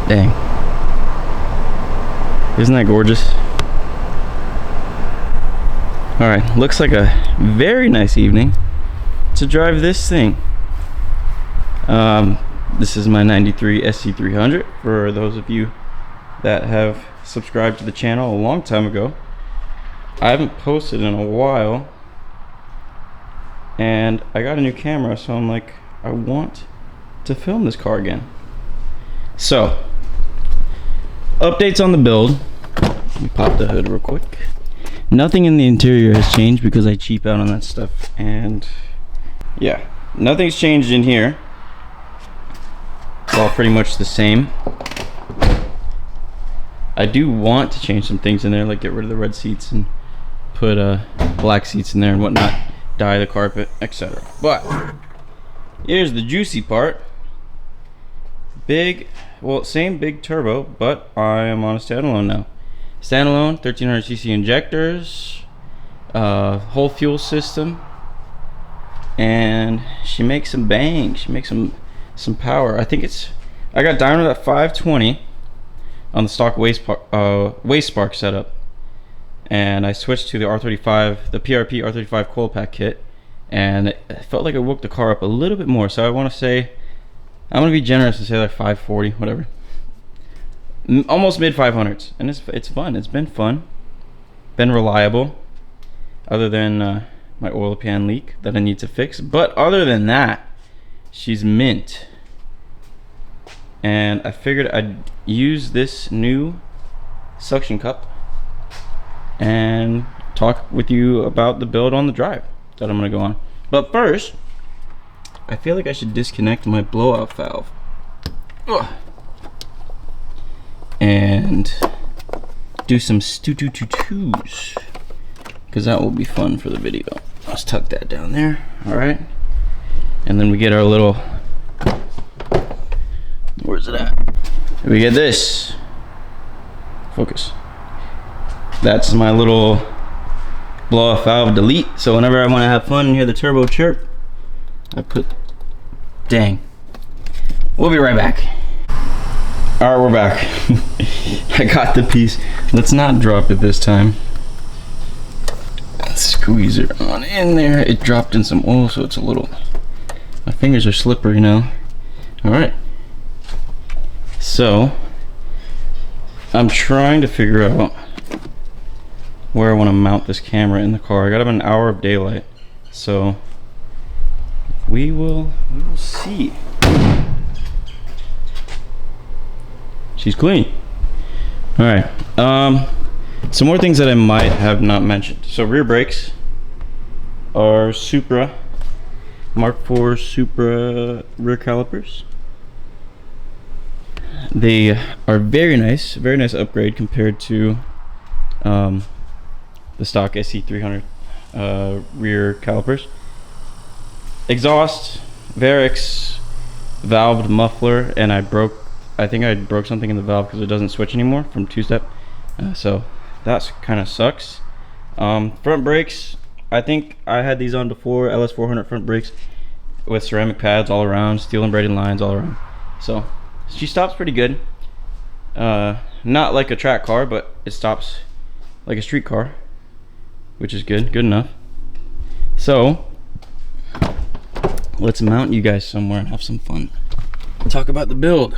Dang. Isn't that gorgeous? Alright, looks like a very nice evening to drive this thing. This is my 93 SC300 for those of you that have subscribed to the channel a long time ago. I haven't posted in a while, and I got a new camera, so I'm like, I want to film this car again. So, updates on the build. Let me pop the hood real quick. Nothing in the interior has changed because I cheap out on that stuff, and yeah, nothing's changed in here. It's all pretty much the same. I do want to change some things in there, like get rid of the red seats and put black seats in there and whatnot, dye the carpet, etc. But here's the juicy part. Same big turbo, but I am on a standalone now. Standalone 1300cc injectors, whole fuel system, and she makes some bang. She makes some power. I got dynoed at 520 on the stock waste spark setup, and I switched to the R35, the PRP R35 coil pack kit, and it felt like it woke the car up a little bit more. So I want to say, I'm gonna be generous and say like 540, whatever, almost mid 500s, and it's fun. It's been fun, been reliable, other than my oil pan leak that I need to fix. But other than that, she's mint. And I figured I'd use this new suction cup and talk with you about the build on the drive that I'm gonna go on. But first, I feel like I should disconnect my blowout valve. Ugh. And do some stu-tu-tu-tus, because that will be fun for the video. Let's tuck that down there. All right. And then we get our little, where's it at? We get this. Focus. That's my little blow off valve delete. So whenever I want to have fun and hear the turbo chirp, I put, dang. We'll be right back. All right, we're back. I got the piece. Let's not drop it this time. Squeeze it on in there. It dropped in some oil, so it's a little, my fingers are slippery now. All right. So, I'm trying to figure out where I want to mount this camera in the car. I got about an hour of daylight, so we will see. She's clean. All right. Some more things that I might have not mentioned. So rear brakes are Supra Mark IV Supra rear calipers. They are very nice upgrade compared to the stock SC300 rear calipers. Exhaust, Varix valved muffler, and I think I broke something in the valve because it doesn't switch anymore from two-step, so that's kind of sucks. Front brakes, I think I had these on before, LS400 front brakes with ceramic pads all around, steel and braided lines all around. So she stops pretty good. Not like a track car, but it stops like a street car, which is good enough. So let's mount you guys somewhere and have some fun. Talk about the build.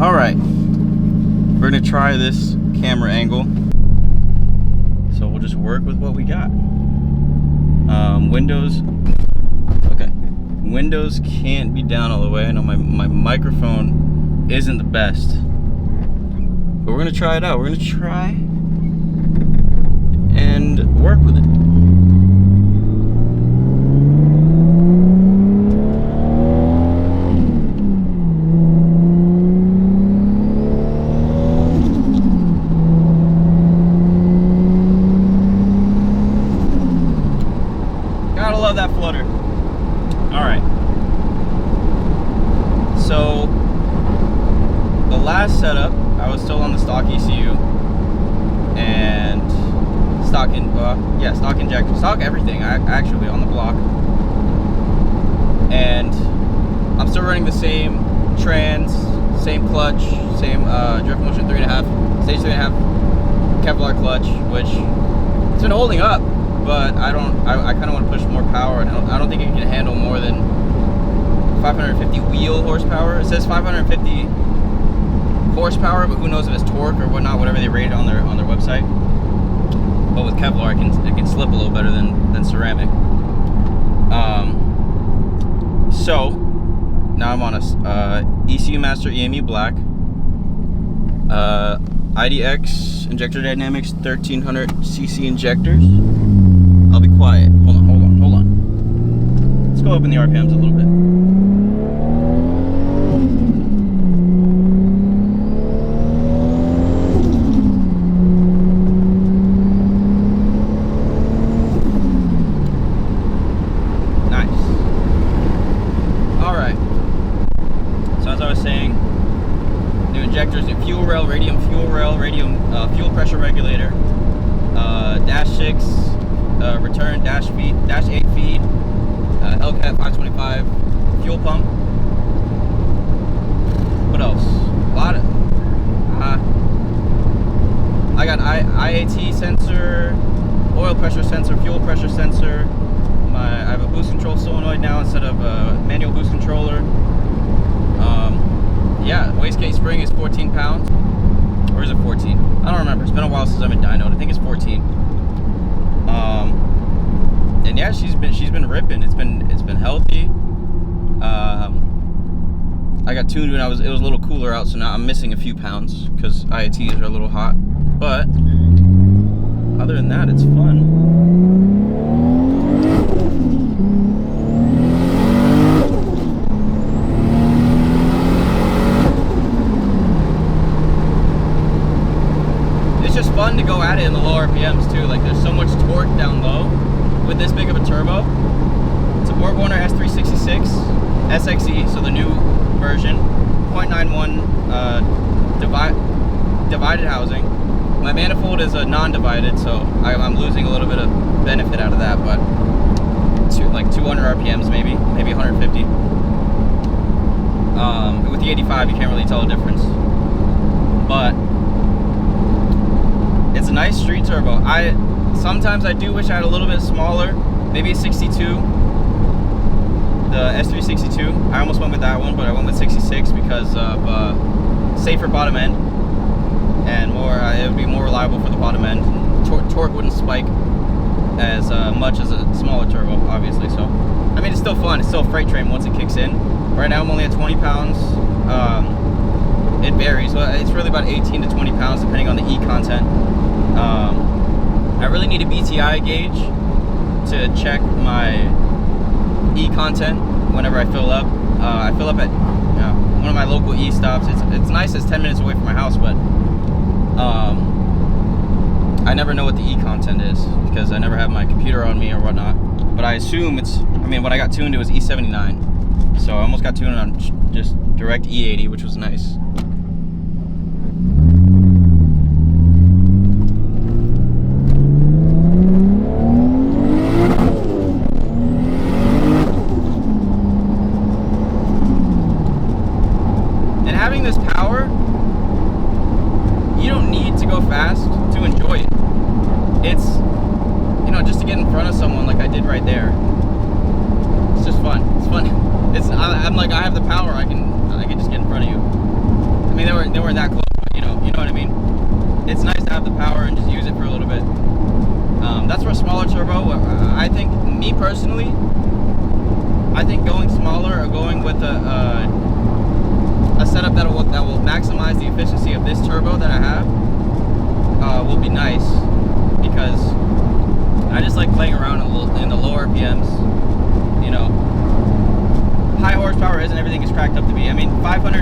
All right, we're gonna try this camera angle, so we'll just work with what we got. Windows can't be down all the way. I know my microphone isn't the best, but we're gonna try it out. We're gonna try and work with it. Gotta love that flutter. All right. So the last setup, I was still on the stock ECU and stock injector, stock everything. Actually on the block, and I'm still running the same trans, same clutch, same drift motion 3.5, stage 3.5 Kevlar clutch, which it's been holding up, but I kind of want to push more power, and I don't think it can handle more than 550 wheel horsepower. It says 550 horsepower, but who knows if it's torque or whatnot, whatever they rated on their website. But with Kevlar, it can slip a little better than ceramic. So now I'm on a ECU Master EME Black, IDX Injector Dynamics 1300 cc injectors. I'll be quiet. Hold on. Let's go up in the RPMs a little bit. Injectors, new fuel rail, radium fuel pressure regulator, dash 6 return, dash 8 feed, Hellcat 525 fuel pump. What else? A lot of I got IAT sensor, oil pressure sensor, fuel pressure sensor. I have a boost control solenoid now instead of a manual boost controller. Yeah, wastegate spring is 14 pounds. Or is it 14? I don't remember. It's been a while since I've been dynoed. I think it's 14. And yeah, she's been ripping. It's been healthy. I got tuned when it was a little cooler out, so now I'm missing a few pounds because IATs are a little hot. But other than that, it's fun. It's just fun to go at it in the low RPMs too. Like, there's so much torque down low with this big of a turbo. It's a Borg Warner S366 SXE, so the new version, 0.91 divided housing. My manifold is a non-divided, so I'm losing a little bit of benefit out of that, but like 200 RPMs maybe 150. With the 85, you can't really tell a difference, but it's a nice street turbo. Sometimes I do wish I had a little bit smaller, maybe a 62, the S362. I almost went with that one, but I went with 66 because of safer bottom end and more. It would be more reliable for the bottom end. Torque wouldn't spike as much as a smaller turbo, obviously. So, I mean, it's still fun. It's still a freight train once it kicks in. Right now, I'm only at 20 pounds. It varies. It's really about 18 to 20 pounds depending on the E content. I really need a BTI gauge to check my E content whenever I fill up. I fill up at one of my local E stops. It's nice. It's 10 minutes away from my house, but I never know what the E content is because I never have my computer on me or whatnot. But I assume when I got tuned, it was E79. So I almost got tuned on just direct E80, which was nice. And having this power, you don't need to go fast to enjoy it. It's, just to get in front of someone like I did right there. It's just fun. It's fun. I'm like, I have the power. I can just get in front of you. I mean, they weren't that close, but you know what I mean. It's nice to have the power and just use it for a little bit. That's for a smaller turbo. I think, me personally, I think going smaller or going with a setup that will maximize the efficiency of this turbo that I have will be nice, because I just like playing around in the lower RPMs. High horsepower isn't everything it's cracked up to be. I mean, 500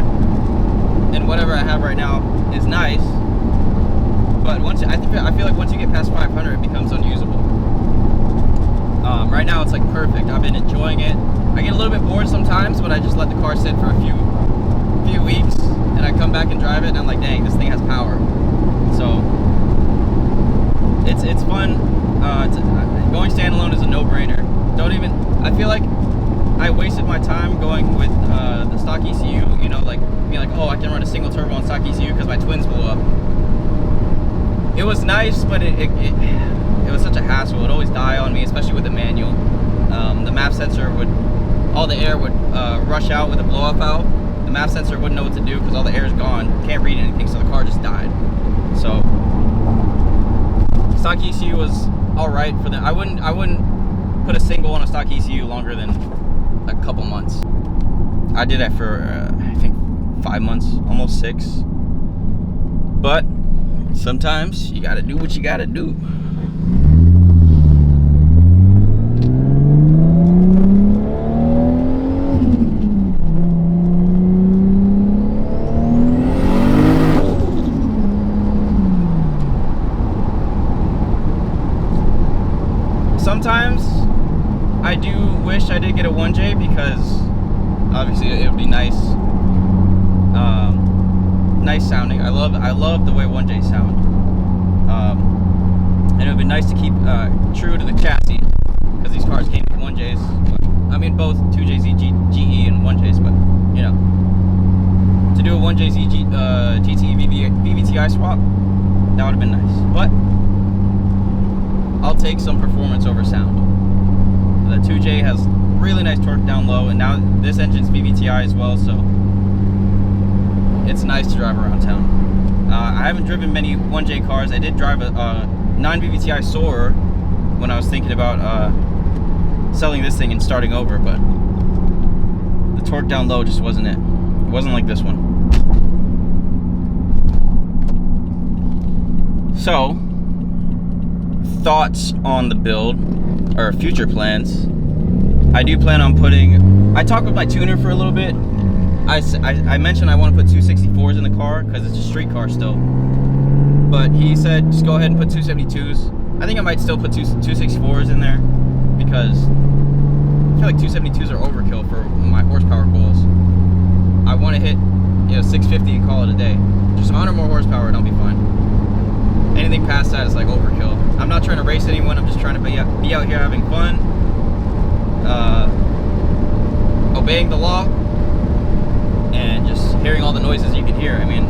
and whatever I have right now is nice, but I feel like once you get past 500, it becomes unusable. Right now, it's like perfect. I've been enjoying it. I get a little bit bored sometimes, but I just let the car sit for a few weeks, and I come back and drive it, and I'm like, dang, this thing has power. So it's fun. Going standalone is a no-brainer. I feel like I wasted my time going with the stock ECU, like, being like, oh, I can run a single turbo on stock ECU because my twins blew up. It was nice, but it was such a hassle. It would always die on me, especially with the manual. The MAP sensor would, all the air would rush out with a blow-up valve. The MAP sensor wouldn't know what to do because all the air is gone. Can't read anything, so the car just died. So stock ECU was all right for them. I wouldn't put a single on a stock ECU longer than a couple months. I did that for I think 5 months, almost 6. But sometimes you gotta do what you gotta do. Sometimes I do wish I did get a 1J because obviously it would be nice, nice sounding. I love the way 1Js sound, and it would be nice to keep true to the chassis because these cars came with 1Js. I mean both 2JZ GE and 1Js, but you know, to do a 1JZ GT VVTi swap, that would have been nice. But I'll take some performance over sound. The 2J has really nice torque down low, and now this engine's VVTi as well, so it's nice to drive around town. I haven't driven many 1J cars. I did drive a non-VVTi Soarer when I was thinking about selling this thing and starting over, but the torque down low just wasn't it. It wasn't like this one. So, thoughts on the build, or future plans. I do plan on putting, I talked with my tuner for a little bit. I mentioned I want to put 264s in the car because it's a street car still. But he said just go ahead and put 272s. I think I might still put 264s in there because I feel like 272s are overkill for my horsepower goals. I want to hit 650 and call it a day. Just 100 more horsepower and I'll be fine. Anything past that is like overkill. I'm not trying to race anyone. I'm just trying to be out here having fun, obeying the law, and just hearing all the noises you can hear. I mean,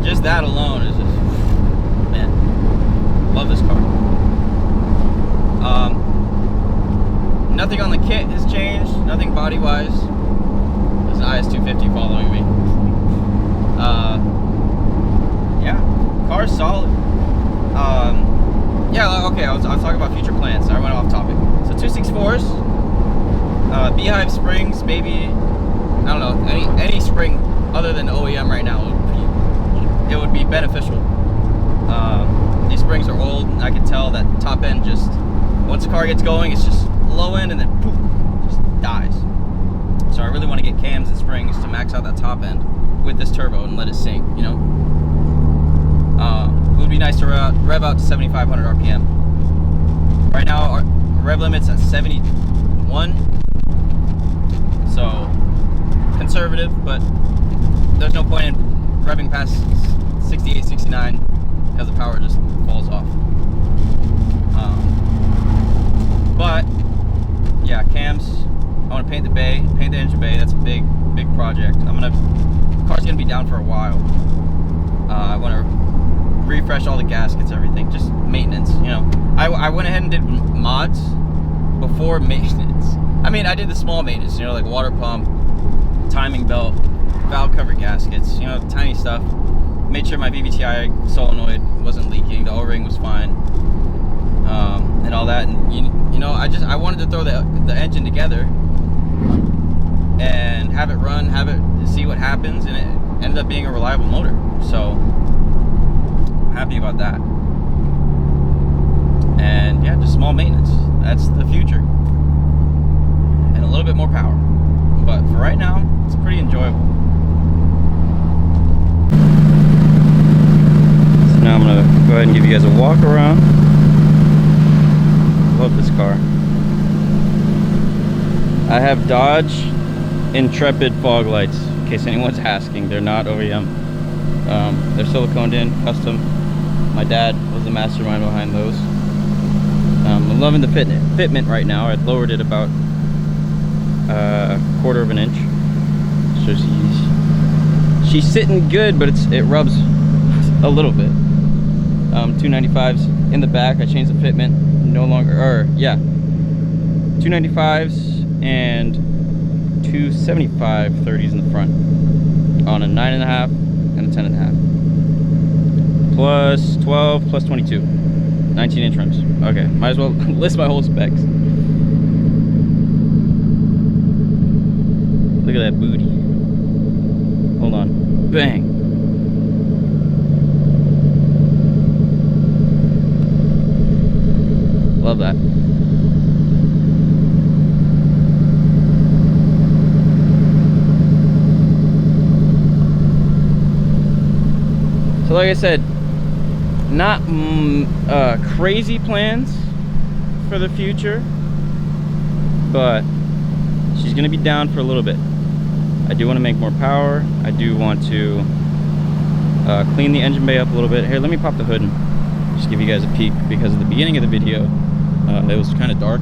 just that alone is just, man, love this car. Nothing on the kit has changed, nothing body-wise. There's an IS250 following me. Yeah, car's solid. Yeah, okay, I was talking about future plans. I went off topic. So 264s, Beehive springs, maybe, I don't know, any spring other than OEM right now, it would be beneficial. These springs are old, and I can tell that top end just, once the car gets going, it's just low end and then poof, just dies. So I really want to get cams and springs to max out that top end with this turbo and let it sink, you know. It would be nice to rev out to 7,500 RPM. Right now our rev limit's at 71, so conservative, but there's no point in revving past 68, 69 because the power just falls off. But yeah, cams, I want to paint the bay, paint the engine bay. That's a big project. Car's gonna be down for a while. I want to refresh all the gaskets, everything, just maintenance, you know. I went ahead and did mods before maintenance. I mean, I did the small maintenance, you know, like water pump, timing belt, valve cover gaskets, you know, tiny stuff. Made sure my VVTi solenoid wasn't leaking, the O-ring was fine, and all that. And you know, I wanted to throw the engine together and have it run, have it see what happens, and it ended up being a reliable motor. So I'm happy about that. And yeah, just small maintenance. That's the future. And a little bit more power. But for right now, it's pretty enjoyable. So now I'm gonna go ahead and give you guys a walk around. Love this car. I have Dodge Intrepid fog lights, in case anyone's asking. They're not OEM. They're siliconed in, custom. My dad was the mastermind behind those. I'm loving the fitment right now. I lowered it about a quarter of an inch, so she's sitting good, but it rubs a little bit. 295s in the back. I changed the fitment. No longer, or yeah, 295s and 275 30s in the front on a 9.5 and a 10.5. Plus 12 plus 22. 19-inch rims. Okay, might as well list my whole specs. Look at that booty. Hold on. Bang. Love that. So like I said, not crazy plans for the future, but she's gonna be down for a little bit. I do want to make more power. I do want to clean the engine bay up a little bit. Here, let me pop the hood and just give you guys a peek, because at the beginning of the video it was kind of dark.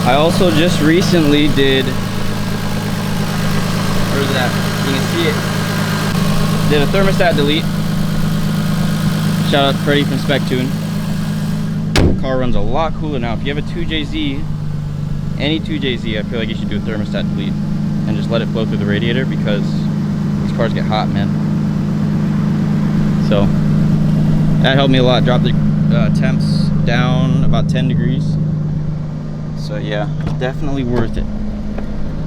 I also just recently did, where's that? You can see it. Did a thermostat delete. Shout out to Freddie from Spec Tune. The car runs a lot cooler now. If you have a 2JZ, any 2JZ, I feel like you should do a thermostat delete and just let it flow through the radiator, because these cars get hot, man. So that helped me a lot. Dropped the temps down about 10 degrees. So yeah, definitely worth it.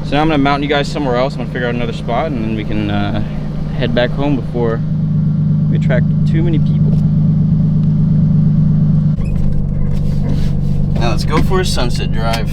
So now I'm gonna mount you guys somewhere else. I'm gonna figure out another spot, and then we can head back home before we attract too many people. Now let's go for a sunset drive.